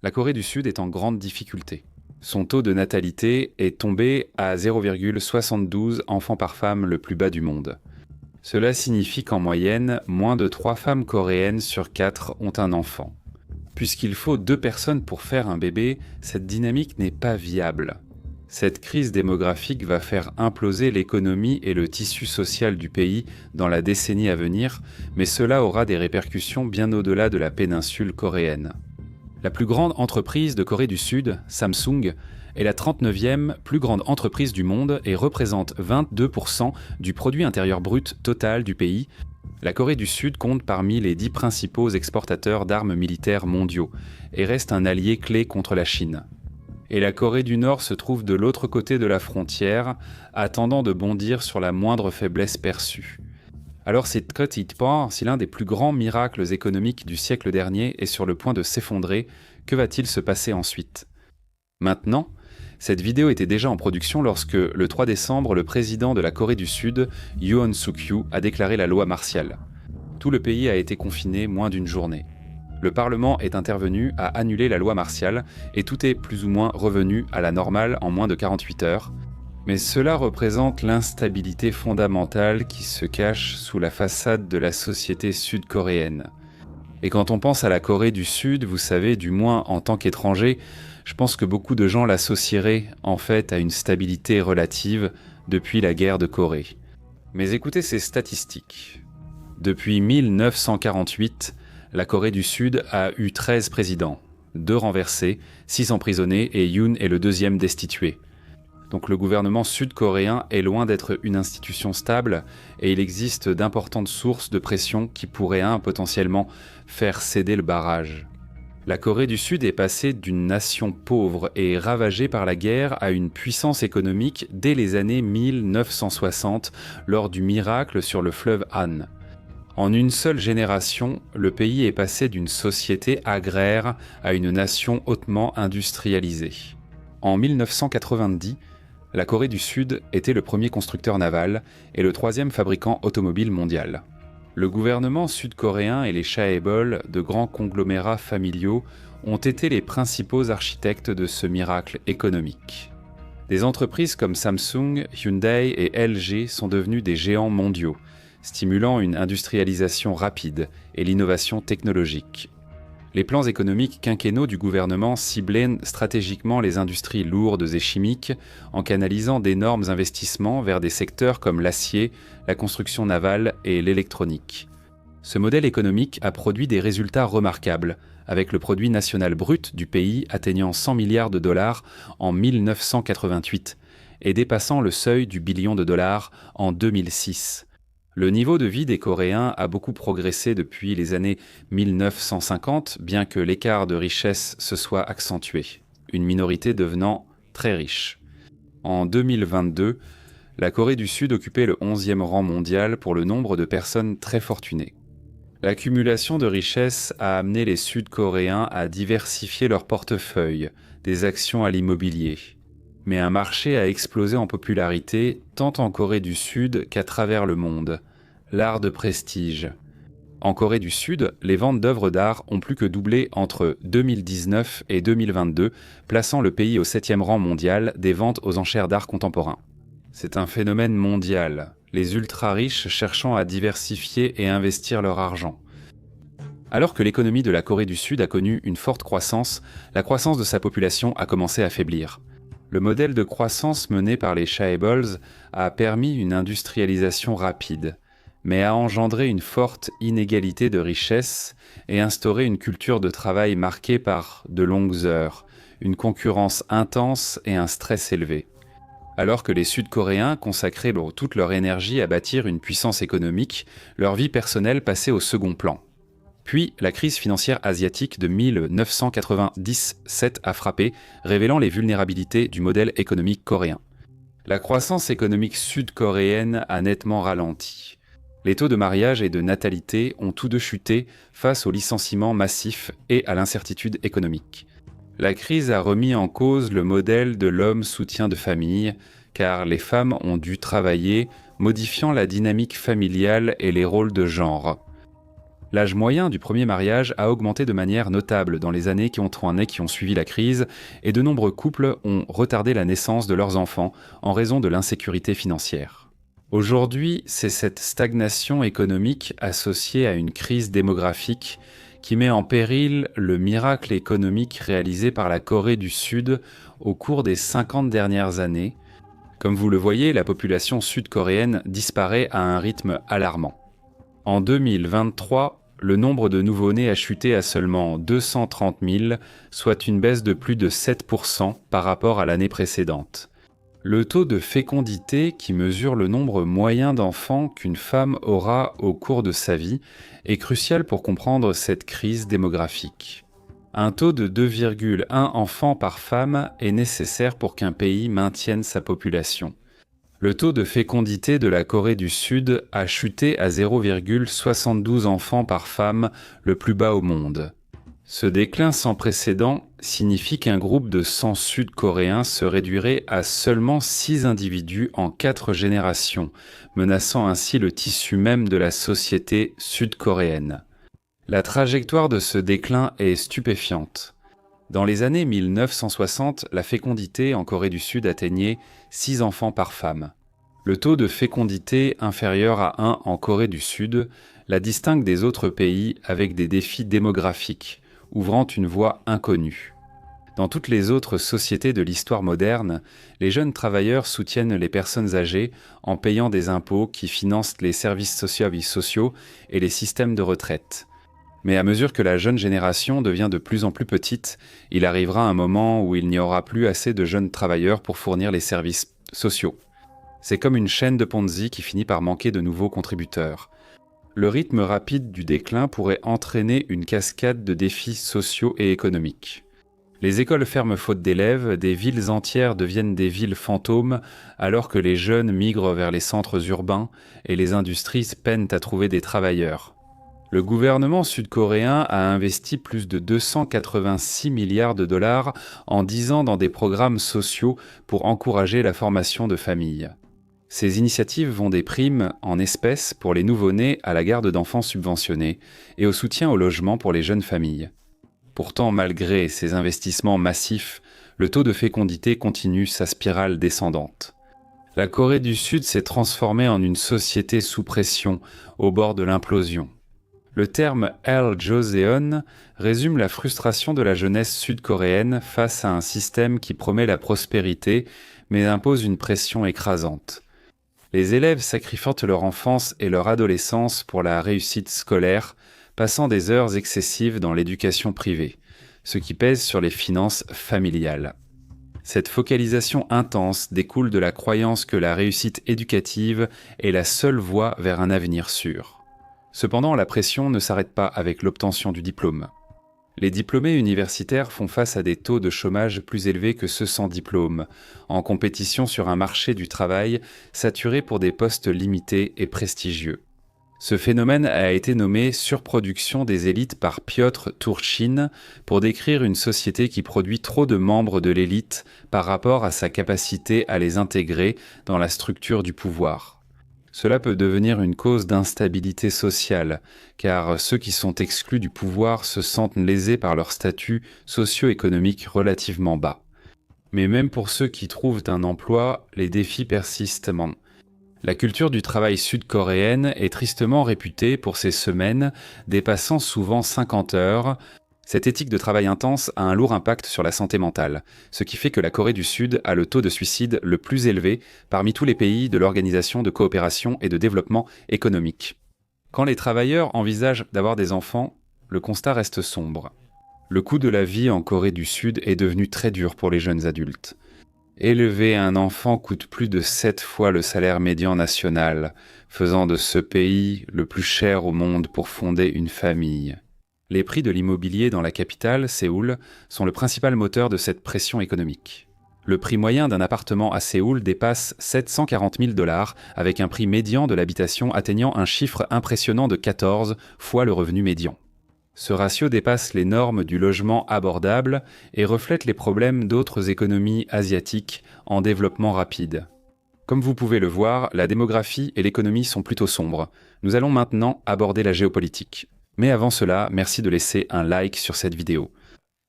La Corée du Sud est en grande difficulté. Son taux de natalité est tombé à 0,72 enfants par femme, le plus bas du monde. Cela signifie qu'en moyenne, moins de 3 femmes coréennes sur 4 ont un enfant. Puisqu'il faut 2 personnes pour faire un bébé, cette dynamique n'est pas viable. Cette crise démographique va faire imploser l'économie et le tissu social du pays dans la décennie à venir, mais cela aura des répercussions bien au-delà de la péninsule coréenne. La plus grande entreprise de Corée du Sud, Samsung, est la 39e plus grande entreprise du monde et représente 22% du produit intérieur brut total du pays. La Corée du Sud compte parmi les 10 principaux exportateurs d'armes militaires mondiaux et reste un allié clé contre la Chine. Et la Corée du Nord se trouve de l'autre côté de la frontière, attendant de bondir sur la moindre faiblesse perçue. Alors c'est pas si l'un des plus grands miracles économiques du siècle dernier est sur le point de s'effondrer, que va-t-il se passer ensuite? Maintenant, cette vidéo était déjà en production lorsque, le 3 décembre, le président de la Corée du Sud, Yoon Suk-yeol, a déclaré la loi martiale. Tout le pays a été confiné moins d'une journée. Le Parlement est intervenu à annuler la loi martiale et tout est plus ou moins revenu à la normale en moins de 48 heures. Mais cela représente l'instabilité fondamentale qui se cache sous la façade de la société sud-coréenne. Et quand on pense à la Corée du Sud, vous savez, du moins en tant qu'étranger, je pense que beaucoup de gens l'associeraient en fait à une stabilité relative depuis la guerre de Corée. Mais écoutez ces statistiques. Depuis 1948, la Corée du Sud a eu 13 présidents, 2 renversés, 6 emprisonnés et Yoon est le deuxième destitué. Donc le gouvernement sud-coréen est loin d'être une institution stable et il existe d'importantes sources de pression qui pourraient potentiellement faire céder le barrage. La Corée du Sud est passée d'une nation pauvre et ravagée par la guerre à une puissance économique dès les années 1960 lors du miracle sur le fleuve Han. En une seule génération, le pays est passé d'une société agraire à une nation hautement industrialisée. En 1990, la Corée du Sud était le premier constructeur naval et le 3e fabricant automobile mondial. Le gouvernement sud-coréen et les chaebols, de grands conglomérats familiaux, ont été les principaux architectes de ce miracle économique. Des entreprises comme Samsung, Hyundai et LG sont devenues des géants mondiaux, stimulant une industrialisation rapide et l'innovation technologique. Les plans économiques quinquennaux du gouvernement ciblaient stratégiquement les industries lourdes et chimiques en canalisant d'énormes investissements vers des secteurs comme l'acier, la construction navale et l'électronique. Ce modèle économique a produit des résultats remarquables, avec le produit national brut du pays atteignant 100 milliards de dollars en 1988 et dépassant le seuil du billion de dollars en 2006. Le niveau de vie des Coréens a beaucoup progressé depuis les années 1950, bien que l'écart de richesse se soit accentué, une minorité devenant très riche. En 2022, la Corée du Sud occupait le 11e rang mondial pour le nombre de personnes très fortunées. L'accumulation de richesses a amené les Sud-Coréens à diversifier leur portefeuille, des actions à l'immobilier. Mais un marché a explosé en popularité tant en Corée du Sud qu'à travers le monde, l'art de prestige. En Corée du Sud, les ventes d'œuvres d'art ont plus que doublé entre 2019 et 2022, plaçant le pays au 7e rang mondial des ventes aux enchères d'art contemporain. C'est un phénomène mondial, les ultra-riches cherchant à diversifier et investir leur argent. Alors que l'économie de la Corée du Sud a connu une forte croissance, la croissance de sa population a commencé à faiblir. Le modèle de croissance mené par les chaebols a permis une industrialisation rapide, mais a engendré une forte inégalité de richesse et instauré une culture de travail marquée par de longues heures, une concurrence intense et un stress élevé. Alors que les Sud-Coréens consacraient toute leur énergie à bâtir une puissance économique, leur vie personnelle passait au second plan. Puis, la crise financière asiatique de 1997 a frappé, révélant les vulnérabilités du modèle économique coréen. La croissance économique sud-coréenne a nettement ralenti. Les taux de mariage et de natalité ont tous deux chuté face aux licenciements massifs et à l'incertitude économique. La crise a remis en cause le modèle de l'homme soutien de famille, car les femmes ont dû travailler, modifiant la dynamique familiale et les rôles de genre. L'âge moyen du premier mariage a augmenté de manière notable dans les années qui ont suivi la crise, et de nombreux couples ont retardé la naissance de leurs enfants en raison de l'insécurité financière. Aujourd'hui, c'est cette stagnation économique associée à une crise démographique qui met en péril le miracle économique réalisé par la Corée du Sud au cours des 50 dernières années. Comme vous le voyez, la population sud-coréenne disparaît à un rythme alarmant. En 2023, le nombre de nouveau-nés a chuté à seulement 230 000, soit une baisse de plus de 7% par rapport à l'année précédente. Le taux de fécondité, qui mesure le nombre moyen d'enfants qu'une femme aura au cours de sa vie, est crucial pour comprendre cette crise démographique. Un taux de 2,1 enfants par femme est nécessaire pour qu'un pays maintienne sa population. Le taux de fécondité de la Corée du Sud a chuté à 0,72 enfants par femme, le plus bas au monde. Ce déclin sans précédent signifie qu'un groupe de 100 Sud-Coréens se réduirait à seulement 6 individus en 4 générations, menaçant ainsi le tissu même de la société sud-coréenne. La trajectoire de ce déclin est stupéfiante. Dans les années 1960, la fécondité en Corée du Sud atteignait 6 enfants par femme. Le taux de fécondité inférieur à 1 en Corée du Sud la distingue des autres pays avec des défis démographiques, ouvrant une voie inconnue. Dans toutes les autres sociétés de l'histoire moderne, les jeunes travailleurs soutiennent les personnes âgées en payant des impôts qui financent les services sociaux et les systèmes de retraite. Mais à mesure que la jeune génération devient de plus en plus petite, il arrivera un moment où il n'y aura plus assez de jeunes travailleurs pour fournir les services sociaux. C'est comme une chaîne de Ponzi qui finit par manquer de nouveaux contributeurs. Le rythme rapide du déclin pourrait entraîner une cascade de défis sociaux et économiques. Les écoles ferment faute d'élèves, des villes entières deviennent des villes fantômes, alors que les jeunes migrent vers les centres urbains et les industries peinent à trouver des travailleurs. Le gouvernement sud-coréen a investi plus de 286 milliards de dollars en 10 ans dans des programmes sociaux pour encourager la formation de familles. Ces initiatives vont des primes en espèces pour les nouveau-nés à la garde d'enfants subventionnés et au soutien au logement pour les jeunes familles. Pourtant, malgré ces investissements massifs, le taux de fécondité continue sa spirale descendante. La Corée du Sud s'est transformée en une société sous pression, au bord de l'implosion. Le terme El Joseon résume la frustration de la jeunesse sud-coréenne face à un système qui promet la prospérité mais impose une pression écrasante. Les élèves sacrifient leur enfance et leur adolescence pour la réussite scolaire, passant des heures excessives dans l'éducation privée, ce qui pèse sur les finances familiales. Cette focalisation intense découle de la croyance que la réussite éducative est la seule voie vers un avenir sûr. Cependant, la pression ne s'arrête pas avec l'obtention du diplôme. Les diplômés universitaires font face à des taux de chômage plus élevés que ceux sans diplôme, en compétition sur un marché du travail saturé pour des postes limités et prestigieux. Ce phénomène a été nommé surproduction des élites par Piotr Turchin pour décrire une société qui produit trop de membres de l'élite par rapport à sa capacité à les intégrer dans la structure du pouvoir. Cela peut devenir une cause d'instabilité sociale, car ceux qui sont exclus du pouvoir se sentent lésés par leur statut socio-économique relativement bas. Mais même pour ceux qui trouvent un emploi, les défis persistent. La culture du travail sud-coréenne est tristement réputée pour ses semaines dépassant souvent 50 heures. Cette éthique de travail intense a un lourd impact sur la santé mentale, ce qui fait que la Corée du Sud a le taux de suicide le plus élevé parmi tous les pays de l'Organisation de coopération et de développement économique. Quand les travailleurs envisagent d'avoir des enfants, le constat reste sombre. Le coût de la vie en Corée du Sud est devenu très dur pour les jeunes adultes. Élever un enfant coûte plus de 7 fois le salaire médian national, faisant de ce pays le plus cher au monde pour fonder une famille. Les prix de l'immobilier dans la capitale, Séoul, sont le principal moteur de cette pression économique. Le prix moyen d'un appartement à Séoul dépasse 740 000 $, avec un prix médian de l'habitation atteignant un chiffre impressionnant de 14 fois le revenu médian. Ce ratio dépasse les normes du logement abordable et reflète les problèmes d'autres économies asiatiques en développement rapide. Comme vous pouvez le voir, la démographie et l'économie sont plutôt sombres. Nous allons maintenant aborder la géopolitique. Mais avant cela, merci de laisser un like sur cette vidéo.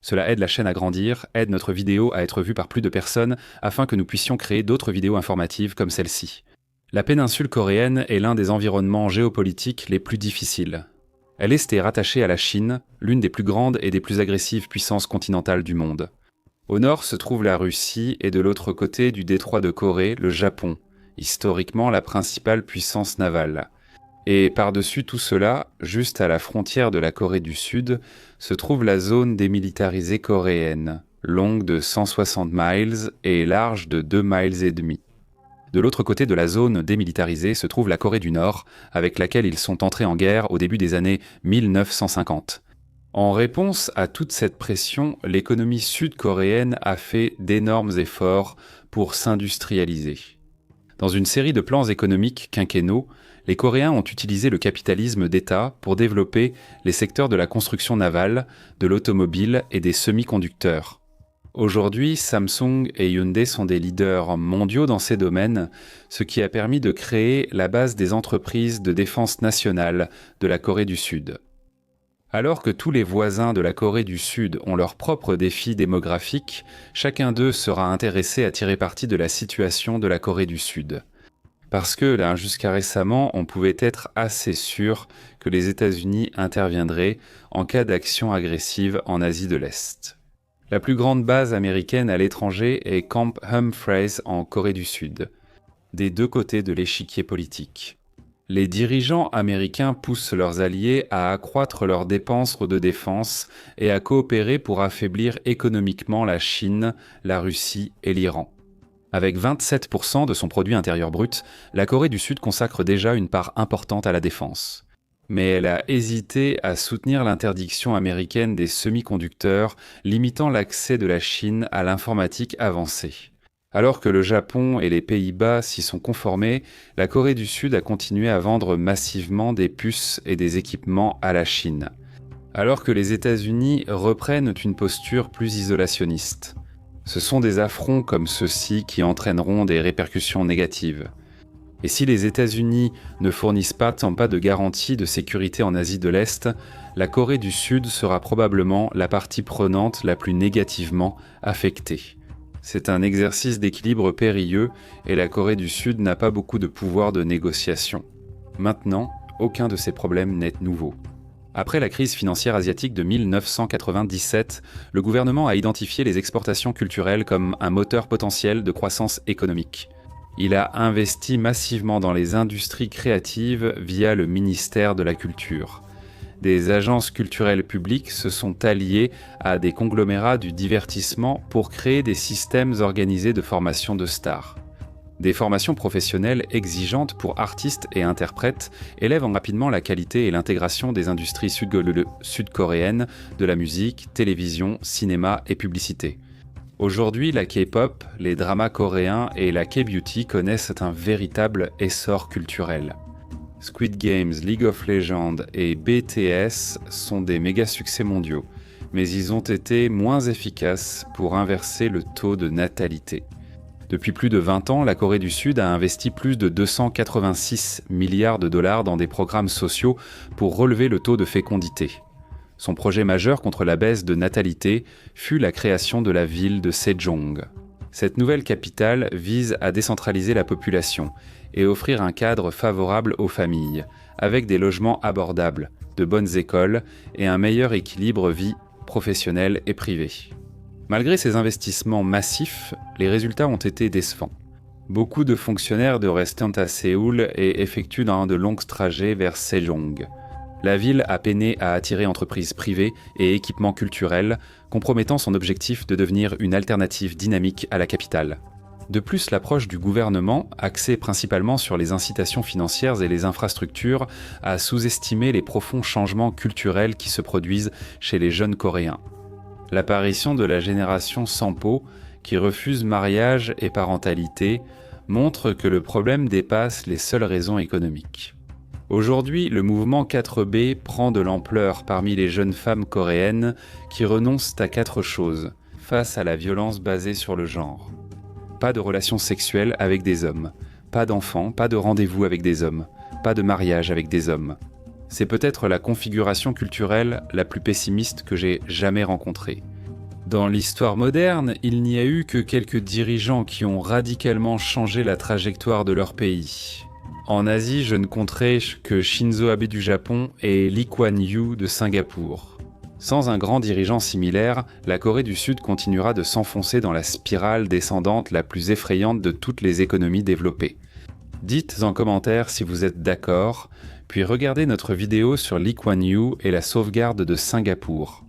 Cela aide la chaîne à grandir, aide notre vidéo à être vue par plus de personnes afin que nous puissions créer d'autres vidéos informatives comme celle-ci. La péninsule coréenne est l'un des environnements géopolitiques les plus difficiles. Elle est rattachée à la Chine, l'une des plus grandes et des plus agressives puissances continentales du monde. Au nord se trouve la Russie et de l'autre côté du détroit de Corée, le Japon, historiquement la principale puissance navale. Et par-dessus tout cela, juste à la frontière de la Corée du Sud, se trouve la zone démilitarisée coréenne, longue de 160 miles et large de 2,5 miles. De l'autre côté de la zone démilitarisée se trouve la Corée du Nord, avec laquelle ils sont entrés en guerre au début des années 1950. En réponse à toute cette pression, l'économie sud-coréenne a fait d'énormes efforts pour s'industrialiser. Dans une série de plans économiques quinquennaux, les Coréens ont utilisé le capitalisme d'État pour développer les secteurs de la construction navale, de l'automobile et des semi-conducteurs. Aujourd'hui, Samsung et Hyundai sont des leaders mondiaux dans ces domaines, ce qui a permis de créer la base des entreprises de défense nationale de la Corée du Sud. Alors que tous les voisins de la Corée du Sud ont leurs propres défis démographiques, chacun d'eux sera intéressé à tirer parti de la situation de la Corée du Sud. Parce que là, jusqu'à récemment, on pouvait être assez sûr que les États-Unis interviendraient en cas d'action agressive en Asie de l'Est. La plus grande base américaine à l'étranger est Camp Humphreys en Corée du Sud, des deux côtés de l'échiquier politique. Les dirigeants américains poussent leurs alliés à accroître leurs dépenses de défense et à coopérer pour affaiblir économiquement la Chine, la Russie et l'Iran. Avec 27% de son produit intérieur brut, la Corée du Sud consacre déjà une part importante à la défense. Mais elle a hésité à soutenir l'interdiction américaine des semi-conducteurs, limitant l'accès de la Chine à l'informatique avancée. Alors que le Japon et les Pays-Bas s'y sont conformés, la Corée du Sud a continué à vendre massivement des puces et des équipements à la Chine. Alors que les États-Unis reprennent une posture plus isolationniste. Ce sont des affronts comme ceux-ci qui entraîneront des répercussions négatives. Et si les États-Unis ne fournissent pas de garantie de sécurité en Asie de l'Est, la Corée du Sud sera probablement la partie prenante la plus négativement affectée. C'est un exercice d'équilibre périlleux et la Corée du Sud n'a pas beaucoup de pouvoir de négociation. Maintenant, aucun de ces problèmes n'est nouveau. Après la crise financière asiatique de 1997, le gouvernement a identifié les exportations culturelles comme un moteur potentiel de croissance économique. Il a investi massivement dans les industries créatives via le ministère de la Culture. Des agences culturelles publiques se sont alliées à des conglomérats du divertissement pour créer des systèmes organisés de formation de stars. Des formations professionnelles exigeantes pour artistes et interprètes élèvent rapidement la qualité et l'intégration des industries sud-coréennes de la musique, télévision, cinéma et publicité. Aujourd'hui, la K-pop, les dramas coréens et la K-beauty connaissent un véritable essor culturel. Squid Games, League of Legends et BTS sont des méga succès mondiaux, mais ils ont été moins efficaces pour inverser le taux de natalité. Depuis plus de 20 ans, la Corée du Sud a investi plus de 286 milliards de dollars dans des programmes sociaux pour relever le taux de fécondité. Son projet majeur contre la baisse de natalité fut la création de la ville de Sejong. Cette nouvelle capitale vise à décentraliser la population et offrir un cadre favorable aux familles, avec des logements abordables, de bonnes écoles et un meilleur équilibre vie professionnelle et privée. Malgré ces investissements massifs, les résultats ont été décevants. Beaucoup de fonctionnaires restent à Séoul et effectuent de longs trajets vers Sejong. La ville a peiné à attirer entreprises privées et équipements culturels, compromettant son objectif de devenir une alternative dynamique à la capitale. De plus, l'approche du gouvernement, axée principalement sur les incitations financières et les infrastructures, a sous-estimé les profonds changements culturels qui se produisent chez les jeunes Coréens. L'apparition de la génération Sampo, qui refuse mariage et parentalité, montre que le problème dépasse les seules raisons économiques. Aujourd'hui, le mouvement 4B prend de l'ampleur parmi les jeunes femmes coréennes qui renoncent à 4 choses face à la violence basée sur le genre. Pas de relations sexuelles avec des hommes, pas d'enfants, pas de rendez-vous avec des hommes, pas de mariage avec des hommes. C'est peut-être la configuration culturelle la plus pessimiste que j'ai jamais rencontrée. Dans l'histoire moderne, il n'y a eu que quelques dirigeants qui ont radicalement changé la trajectoire de leur pays. En Asie, je ne compterai que Shinzo Abe du Japon et Lee Kuan Yew de Singapour. Sans un grand dirigeant similaire, la Corée du Sud continuera de s'enfoncer dans la spirale descendante la plus effrayante de toutes les économies développées. Dites en commentaire si vous êtes d'accord, puis regardez notre vidéo sur Lee Kuan Yew et la sauvegarde de Singapour.